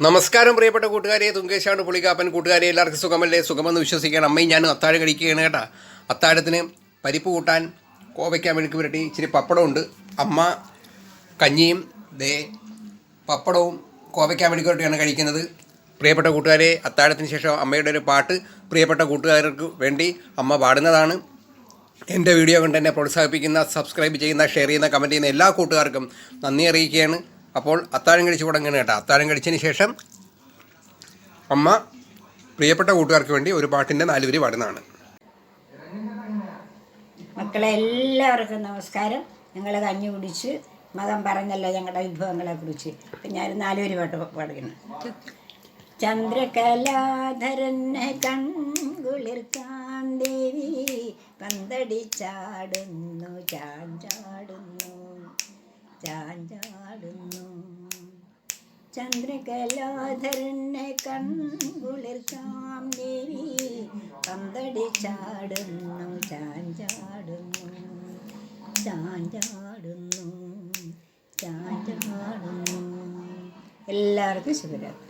നമസ്കാരം പ്രിയപ്പെട്ട കൂട്ടുകാരെ, തുങ്കേശാണ് പുളികാപ്പൻ. കൂട്ടുകാരെ, എല്ലാവർക്കും സുഖമല്ലേ? സുഖമെന്ന് വിശ്വസിക്കണം. അമ്മയും ഞാനും അത്താഴം കഴിക്കുകയാണ് കേട്ടോ. അത്താഴത്തിന് പരിപ്പ് കൂട്ടാൻ, കോവയ്ക്ക മെഴുക്ക് പുരട്ടി, ഇച്ചിരി പപ്പടമുണ്ട്. അമ്മ കഞ്ഞിയും പപ്പടവും കോവയ്ക്ക മെഴുക്ക് പുരട്ടിയാണ് കഴിക്കുന്നത്. പ്രിയപ്പെട്ട കൂട്ടുകാരെ, അത്താഴത്തിന് ശേഷം അമ്മയുടെ ഒരു പാട്ട് പ്രിയപ്പെട്ട കൂട്ടുകാർക്ക് വേണ്ടി അമ്മ പാടുന്നതാണ്. എൻ്റെ വീഡിയോ കൊണ്ട് എന്നെ പ്രോത്സാഹിപ്പിക്കുന്ന, സബ്സ്ക്രൈബ് ചെയ്യുന്ന, ഷെയർ ചെയ്യുന്ന, കമൻറ്റ് ചെയ്യുന്ന എല്ലാ കൂട്ടുകാർക്കും നന്ദി അറിയിക്കുകയാണ്. അപ്പോൾ അത്താഴം കഴിച്ച് തുടങ്ങുകയാണ് കേട്ടോ. അത്താഴം കഴിച്ചതിന് ശേഷം അമ്മ പ്രിയപ്പെട്ട കൂട്ടുകാർക്ക് വേണ്ടി ഒരു പാട്ടിൻ്റെ 4 വരി പാടുന്നതാണ്. മക്കളെ എല്ലാവർക്കും നമസ്കാരം. ഞങ്ങൾ കഞ്ഞി കുടിച്ച് മതം പറഞ്ഞല്ലോ ഞങ്ങളുടെ വിഭവങ്ങളെ കുറിച്ച്. അപ്പം ഞാൻ 4 വരി പാട്ട് പാടുകയാണ്. ചന്ദ്രകലാധരനെ കൺകുളിർക്കാൻ ദേവി പന്തടിച്ചാടുന്നു, ചാഞ്ചാടുന്നു, ചാഞ്ചാടുന്നു. ചന്ദ്രകലാധരനെ കൺകുളിർക്കാം ദേവി പന്തടിച്ചാടുന്നു, ചാഞ്ചാടുന്നു, ചാഞ്ചാടുന്നു, ചാഞ്ചാടുന്നു. എല്ലാവർക്കും ശുഭരാത്രി.